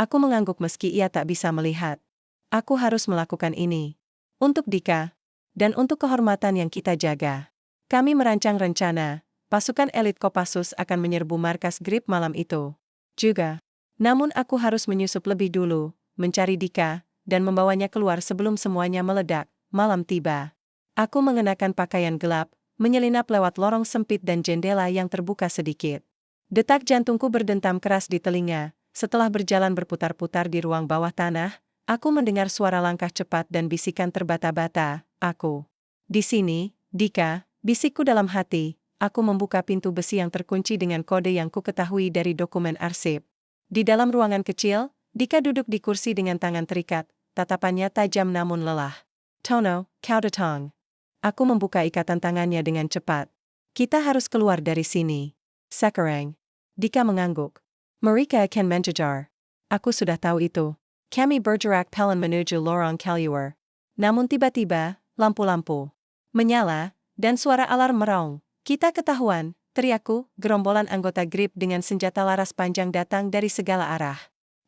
Aku mengangguk meski ia tak bisa melihat. Aku harus melakukan ini. Untuk Dika. Dan untuk kehormatan yang kita jaga. Kami merancang rencana. Pasukan elit Kopassus akan menyerbu markas Grip malam itu. Juga. Namun aku harus menyusup lebih dulu, mencari Dika, dan membawanya keluar sebelum semuanya meledak. Malam tiba. Aku mengenakan pakaian gelap, menyelinap lewat lorong sempit dan jendela yang terbuka sedikit. Detak jantungku berdentam keras di telinga. Setelah berjalan berputar-putar di ruang bawah tanah, aku mendengar suara langkah cepat dan bisikan terbata-bata. Aku. Di sini, Dika, bisikku dalam hati. Aku membuka pintu besi yang terkunci dengan kode yang ku ketahui dari dokumen arsip. Di dalam ruangan kecil, Dika duduk di kursi dengan tangan terikat, tatapannya tajam namun lelah. Tono, kau datang. Aku membuka ikatan tangannya dengan cepat. Kita harus keluar dari sini. Sekarang. Dika mengangguk. Mereka akan menjejar. Aku sudah tahu itu. Kami bergerak pelan menuju lorong keluar. Namun tiba-tiba, lampu-lampu menyala, dan suara alarm meraung. Kita ketahuan, teriakku, gerombolan anggota Grip dengan senjata laras panjang datang dari segala arah.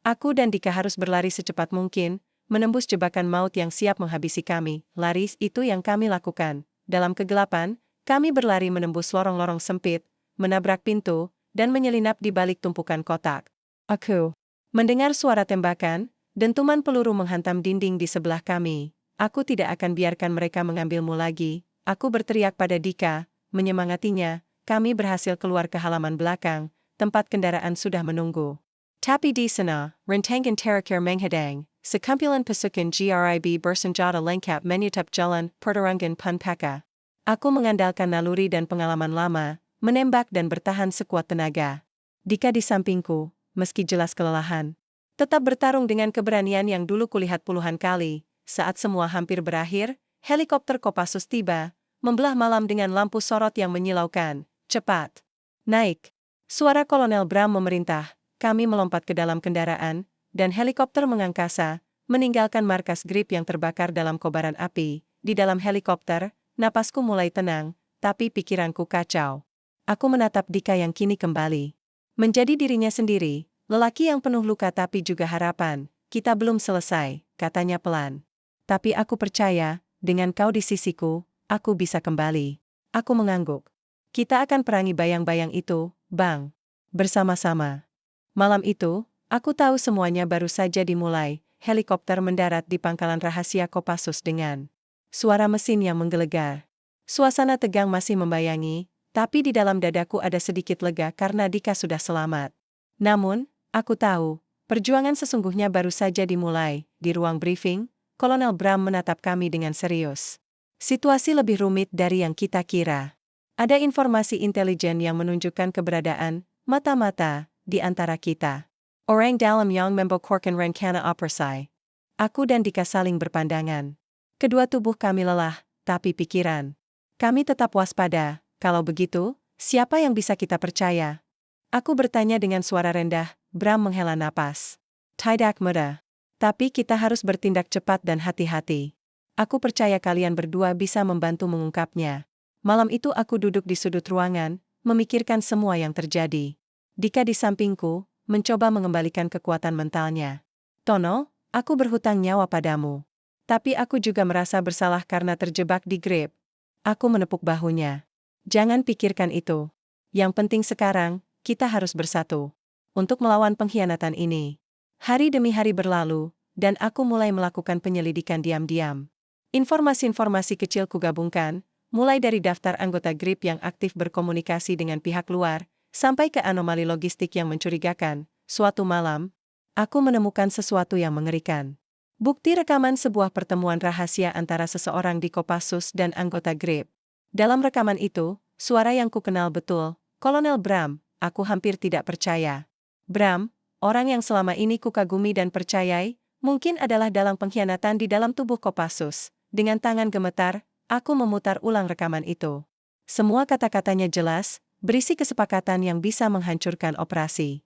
Aku dan Dika harus berlari secepat mungkin, menembus jebakan maut yang siap menghabisi kami. Laris itu yang kami lakukan. Dalam kegelapan, kami berlari menembus lorong-lorong sempit, menabrak pintu, dan menyelinap di balik tumpukan kotak. Aku mendengar suara tembakan, dentuman peluru menghantam dinding di sebelah kami. Aku tidak akan biarkan mereka mengambilmu lagi. Aku berteriak pada Dika, menyemangatinya. Kami berhasil keluar ke halaman belakang, tempat kendaraan sudah menunggu. Tapi di sana, rentangan terakhir menghadang, sekumpulan pasukan GRIB bersenjata lengkap menyetap jalan pertarungan Panpaka. Aku mengandalkan naluri dan pengalaman lama, menembak dan bertahan sekuat tenaga. Dika di sampingku, meski jelas kelelahan, tetap bertarung dengan keberanian yang dulu kulihat puluhan kali. Saat semua hampir berakhir, helikopter Kopassus tiba, membelah malam dengan lampu sorot yang menyilaukan. Cepat. Naik. Suara Kolonel Bram memerintah. Kami melompat ke dalam kendaraan, dan helikopter mengangkasa, meninggalkan markas Grip yang terbakar dalam kobaran api. Di dalam helikopter, napasku mulai tenang, tapi pikiranku kacau. Aku menatap Dika yang kini kembali menjadi dirinya sendiri, lelaki yang penuh luka tapi juga harapan. Kita belum selesai, katanya pelan. Tapi aku percaya, dengan kau di sisiku, aku bisa kembali. Aku mengangguk. Kita akan perangi bayang-bayang itu, Bang. Bersama-sama. Malam itu, aku tahu semuanya baru saja dimulai. Helikopter mendarat di pangkalan rahasia Kopassus dengan suara mesin yang menggelegar. Suasana tegang masih membayangi, tapi di dalam dadaku ada sedikit lega karena Dika sudah selamat. Namun, aku tahu, perjuangan sesungguhnya baru saja dimulai. Di ruang briefing, Kolonel Bram menatap kami dengan serius. Situasi lebih rumit dari yang kita kira. Ada informasi intelijen yang menunjukkan keberadaan mata-mata di antara kita. Orang dalam yang membocorkan rencana operasi. Aku dan Dika saling berpandangan. Kedua tubuh kami lelah, tapi pikiran kami tetap waspada. Kalau begitu, siapa yang bisa kita percaya? Aku bertanya dengan suara rendah. Bram menghela napas. Tidak mudah. Tapi kita harus bertindak cepat dan hati-hati. Aku percaya kalian berdua bisa membantu mengungkapnya. Malam itu aku duduk di sudut ruangan, memikirkan semua yang terjadi. Dika di sampingku, mencoba mengembalikan kekuatan mentalnya. Tono, aku berhutang nyawa padamu. Tapi aku juga merasa bersalah karena terjebak di Grip. Aku menepuk bahunya. Jangan pikirkan itu. Yang penting sekarang, kita harus bersatu untuk melawan pengkhianatan ini. Hari demi hari berlalu, dan aku mulai melakukan penyelidikan diam-diam. Informasi-informasi kecil kugabungkan, mulai dari daftar anggota Grip yang aktif berkomunikasi dengan pihak luar, sampai ke anomali logistik yang mencurigakan. Suatu malam, aku menemukan sesuatu yang mengerikan. Bukti rekaman sebuah pertemuan rahasia antara seseorang di Kopassus dan anggota Grip. Dalam rekaman itu, suara yang kukenal betul, Kolonel Bram. Aku hampir tidak percaya. Bram, orang yang selama ini kukagumi dan percayai, mungkin adalah dalang pengkhianatan di dalam tubuh Kopassus. Dengan tangan gemetar, aku memutar ulang rekaman itu. Semua kata-katanya jelas, berisi kesepakatan yang bisa menghancurkan operasi.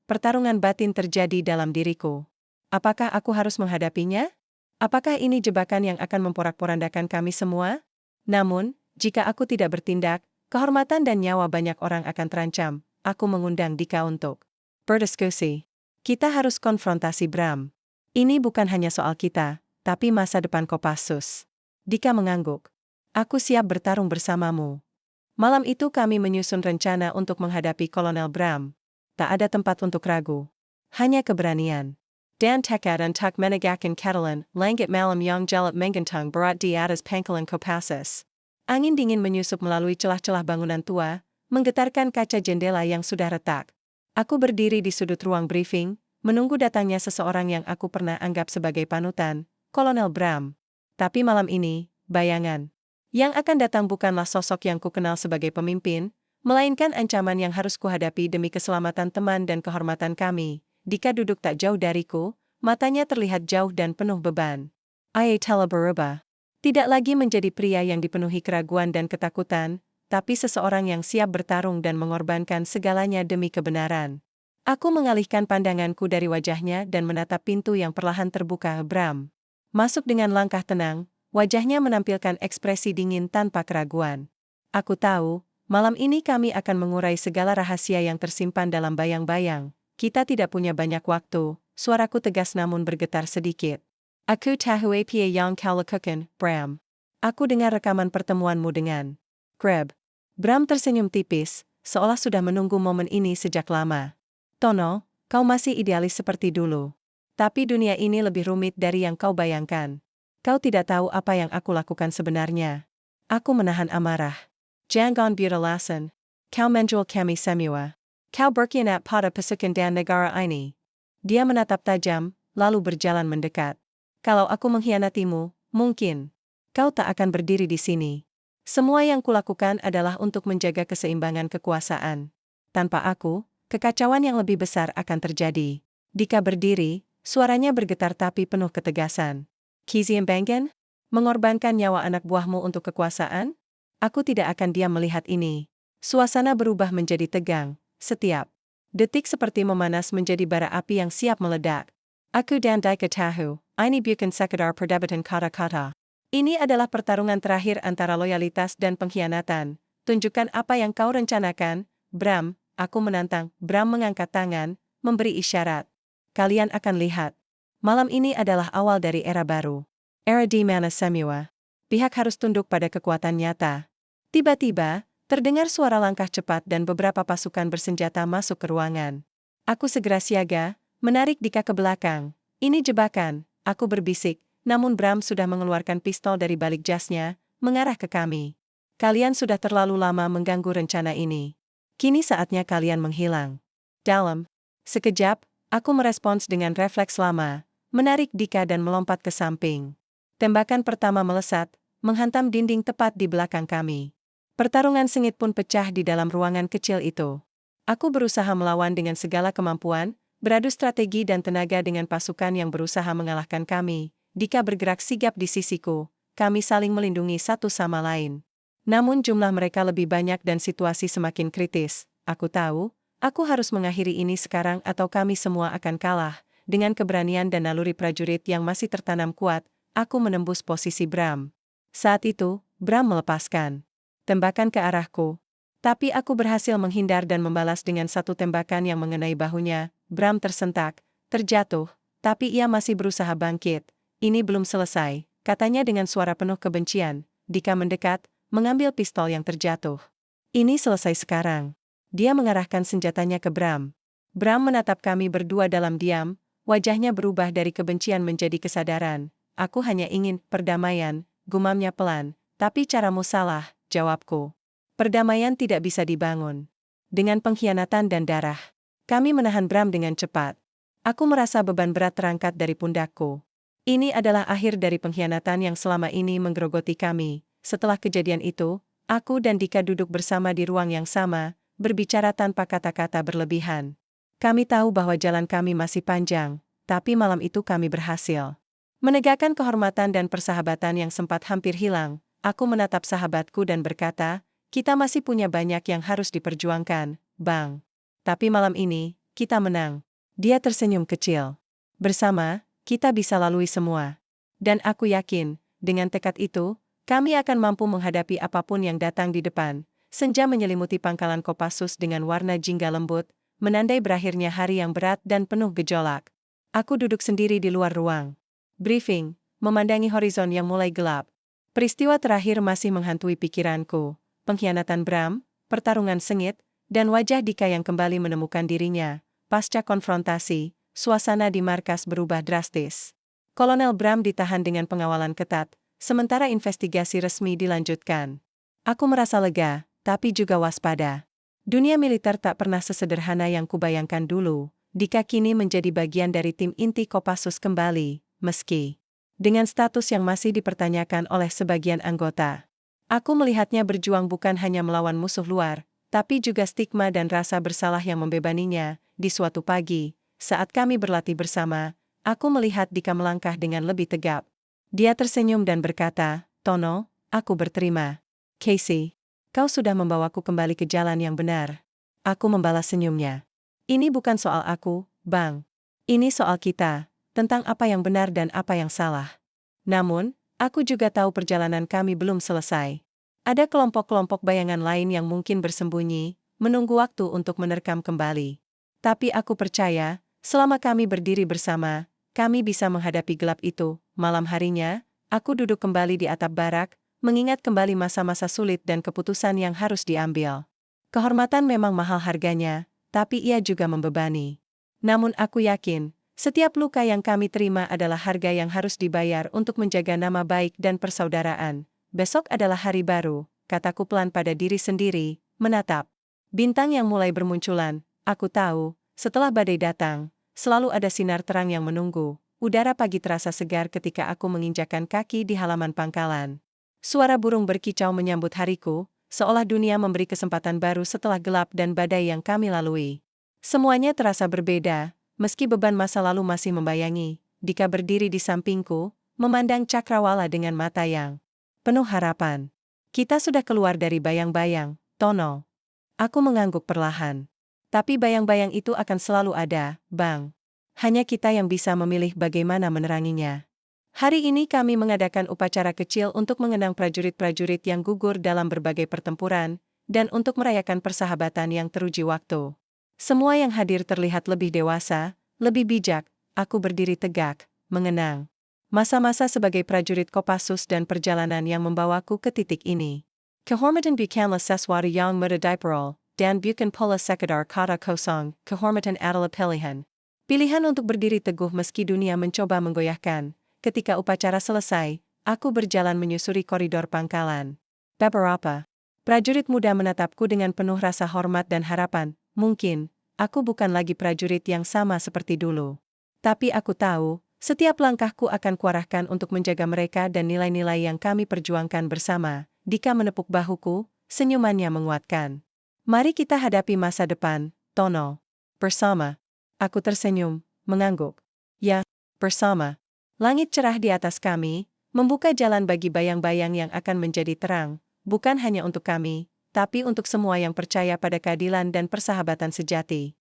Pertarungan batin terjadi dalam diriku. Apakah aku harus menghadapinya? Apakah ini jebakan yang akan memporak-porandakan kami semua? Namun, jika aku tidak bertindak, kehormatan dan nyawa banyak orang akan terancam. Aku mengundang Dika untuk berdiskusi. Kita harus konfrontasi Bram. Ini bukan hanya soal kita, tapi masa depan Kopassus. Dika mengangguk. Aku siap bertarung bersamamu. Malam itu kami menyusun rencana untuk menghadapi Kolonel Bram. Tak ada tempat untuk ragu. Hanya keberanian. Dan tekad dan tak menegakkan Catalan, langit malam yang gelap menggantung berat di atas pangkalan Kopassus. Angin dingin menyusup melalui celah-celah bangunan tua, menggetarkan kaca jendela yang sudah retak. Aku berdiri di sudut ruang briefing, menunggu datangnya seseorang yang aku pernah anggap sebagai panutan, Kolonel Bram. Tapi malam ini, bayangan yang akan datang bukanlah sosok yang kukenal sebagai pemimpin, melainkan ancaman yang harus kuhadapi demi keselamatan teman dan kehormatan kami. Dika duduk tak jauh dariku, matanya terlihat jauh dan penuh beban. Ia telah berubah. Tidak lagi menjadi pria yang dipenuhi keraguan dan ketakutan, tapi seseorang yang siap bertarung dan mengorbankan segalanya demi kebenaran. Aku mengalihkan pandanganku dari wajahnya dan menatap pintu yang perlahan terbuka. Bram masuk dengan langkah tenang, wajahnya menampilkan ekspresi dingin tanpa keraguan. Aku tahu, malam ini kami akan mengurai segala rahasia yang tersimpan dalam bayang-bayang. Kita tidak punya banyak waktu, suaraku tegas namun bergetar sedikit. Aku tahu apa yang kau lakukan, Bram. Aku dengar rekaman pertemuanmu dengan Greb. Bram tersenyum tipis, seolah sudah menunggu momen ini sejak lama. Tono, kau masih idealis seperti dulu. Tapi dunia ini lebih rumit dari yang kau bayangkan. Kau tidak tahu apa yang aku lakukan sebenarnya. Aku menahan amarah. Jangan beralasan. Kau menjual kami semua. Kau berkhianat pada pasukan dan negara ini. Dia menatap tajam, lalu berjalan mendekat. Kalau aku mengkhianatimu, mungkin kau tak akan berdiri di sini. Semua yang kulakukan adalah untuk menjaga keseimbangan kekuasaan. Tanpa aku, kekacauan yang lebih besar akan terjadi. Dika berdiri, suaranya bergetar tapi penuh ketegasan. Kizian Bangen? Mengorbankan nyawa anak buahmu untuk kekuasaan? Aku tidak akan diam melihat ini. Suasana berubah menjadi tegang. Setiap detik seperti memanas menjadi bara api yang siap meledak. Aku dan Dika tahu, ini bukan sekadar perdebatan kata-kata. Ini adalah pertarungan terakhir antara loyalitas dan pengkhianatan. Tunjukkan apa yang kau rencanakan, Bram. Aku menantang. Bram mengangkat tangan, memberi isyarat. Kalian akan lihat. Malam ini adalah awal dari era baru. Era di mana semua pihak harus tunduk pada kekuatan nyata. Tiba-tiba, terdengar suara langkah cepat dan beberapa pasukan bersenjata masuk ke ruangan. Aku segera siaga, menarik Dika ke belakang. Ini jebakan, aku berbisik, namun Bram sudah mengeluarkan pistol dari balik jasnya, mengarah ke kami. Kalian sudah terlalu lama mengganggu rencana ini. Kini saatnya kalian menghilang. Dalam sekejap, aku merespons dengan refleks lama, menarik Dika dan melompat ke samping. Tembakan pertama melesat, menghantam dinding tepat di belakang kami. Pertarungan sengit pun pecah di dalam ruangan kecil itu. Aku berusaha melawan dengan segala kemampuan, beradu strategi dan tenaga dengan pasukan yang berusaha mengalahkan kami. Dika bergerak sigap di sisiku, kami saling melindungi satu sama lain. Namun jumlah mereka lebih banyak dan situasi semakin kritis. Aku tahu, aku harus mengakhiri ini sekarang atau kami semua akan kalah. Dengan keberanian dan naluri prajurit yang masih tertanam kuat, aku menembus posisi Bram. Saat itu, Bram melepaskan tembakan ke arahku. Tapi aku berhasil menghindar dan membalas dengan satu tembakan yang mengenai bahunya. Bram tersentak, terjatuh, tapi ia masih berusaha bangkit. Ini belum selesai, katanya dengan suara penuh kebencian. Dika mendekat, mengambil pistol yang terjatuh. Ini selesai sekarang. Dia mengarahkan senjatanya ke Bram. Bram menatap kami berdua dalam diam, wajahnya berubah dari kebencian menjadi kesadaran. Aku hanya ingin perdamaian, gumamnya pelan. Tapi caramu salah, jawabku. Perdamaian tidak bisa dibangun dengan pengkhianatan dan darah. Kami menahan Bram dengan cepat. Aku merasa beban berat terangkat dari pundakku. Ini adalah akhir dari pengkhianatan yang selama ini menggerogoti kami. Setelah kejadian itu, aku dan Dika duduk bersama di ruang yang sama, berbicara tanpa kata-kata berlebihan. Kami tahu bahwa jalan kami masih panjang, tapi malam itu kami berhasil menegakkan kehormatan dan persahabatan yang sempat hampir hilang. Aku menatap sahabatku dan berkata, Kita masih punya banyak yang harus diperjuangkan, Bang. Tapi malam ini, kita menang. Dia tersenyum kecil. Bersama, kita bisa lalui semua. Dan aku yakin, dengan tekad itu, kami akan mampu menghadapi apapun yang datang di depan. Senja menyelimuti pangkalan Kopassus dengan warna jingga lembut, menandai berakhirnya hari yang berat dan penuh gejolak. Aku duduk sendiri di luar ruang. Briefing, memandangi horizon yang mulai gelap. Peristiwa terakhir masih menghantui pikiranku. Pengkhianatan Bram, pertarungan sengit, dan wajah Dika yang kembali menemukan dirinya. Pasca konfrontasi, suasana di markas berubah drastis. Kolonel Bram ditahan dengan pengawalan ketat, sementara investigasi resmi dilanjutkan. Aku merasa lega, tapi juga waspada. Dunia militer tak pernah sesederhana yang kubayangkan dulu. Dika kini menjadi bagian dari tim inti Kopassus kembali, meski dengan status yang masih dipertanyakan oleh sebagian anggota. Aku melihatnya berjuang bukan hanya melawan musuh luar, tapi juga stigma dan rasa bersalah yang membebaninya. Di suatu pagi, saat kami berlatih bersama, aku melihat Dika melangkah dengan lebih tegap. Dia tersenyum dan berkata, "Tono, aku berterima. Casey, kau sudah membawaku kembali ke jalan yang benar." Aku membalas senyumnya. "Ini bukan soal aku, Bang. Ini soal kita, tentang apa yang benar dan apa yang salah." Namun, aku juga tahu perjalanan kami belum selesai. Ada kelompok-kelompok bayangan lain yang mungkin bersembunyi, menunggu waktu untuk menerkam kembali. Tapi aku percaya, selama kami berdiri bersama, kami bisa menghadapi gelap itu. Malam harinya, aku duduk kembali di atap barak, mengingat kembali masa-masa sulit dan keputusan yang harus diambil. Kehormatan memang mahal harganya, tapi ia juga membebani. Namun aku yakin, setiap luka yang kami terima adalah harga yang harus dibayar untuk menjaga nama baik dan persaudaraan. Besok adalah hari baru, kataku pelan pada diri sendiri, menatap bintang yang mulai bermunculan. Aku tahu, setelah badai datang, selalu ada sinar terang yang menunggu. Udara pagi terasa segar ketika aku menginjakan kaki di halaman pangkalan. Suara burung berkicau menyambut hariku, seolah dunia memberi kesempatan baru setelah gelap dan badai yang kami lalui. Semuanya terasa berbeda, meski beban masa lalu masih membayangi. Dika berdiri di sampingku, memandang Cakrawala dengan mata yang penuh harapan. "Kita sudah keluar dari bayang-bayang, Tono." Aku mengangguk perlahan. "Tapi bayang-bayang itu akan selalu ada, Bang. Hanya kita yang bisa memilih bagaimana meneranginya." Hari ini kami mengadakan upacara kecil untuk mengenang prajurit-prajurit yang gugur dalam berbagai pertempuran, dan untuk merayakan persahabatan yang teruji waktu. Semua yang hadir terlihat lebih dewasa, lebih bijak. Aku berdiri tegak, mengenang masa-masa sebagai prajurit Kopassus dan perjalanan yang membawaku ke titik ini. Kehormatan bukanlah sesuatu yang mudah diperoleh, dan bukan pula sekadar kata kosong. Kehormatan adalah pilihan. Pilihan untuk berdiri teguh meski dunia mencoba menggoyahkan. Ketika upacara selesai, aku berjalan menyusuri koridor pangkalan. Beberapa prajurit muda menatapku dengan penuh rasa hormat dan harapan. Mungkin, aku bukan lagi prajurit yang sama seperti dulu. Tapi aku tahu, setiap langkahku akan kuarahkan untuk menjaga mereka dan nilai-nilai yang kami perjuangkan bersama. Dika menepuk bahuku, senyumannya menguatkan. "Mari kita hadapi masa depan, Tono. Bersama." Aku tersenyum, mengangguk. "Ya, bersama." Langit cerah di atas kami, membuka jalan bagi bayang-bayang yang akan menjadi terang, bukan hanya untuk kami, tapi untuk semua yang percaya pada keadilan dan persahabatan sejati.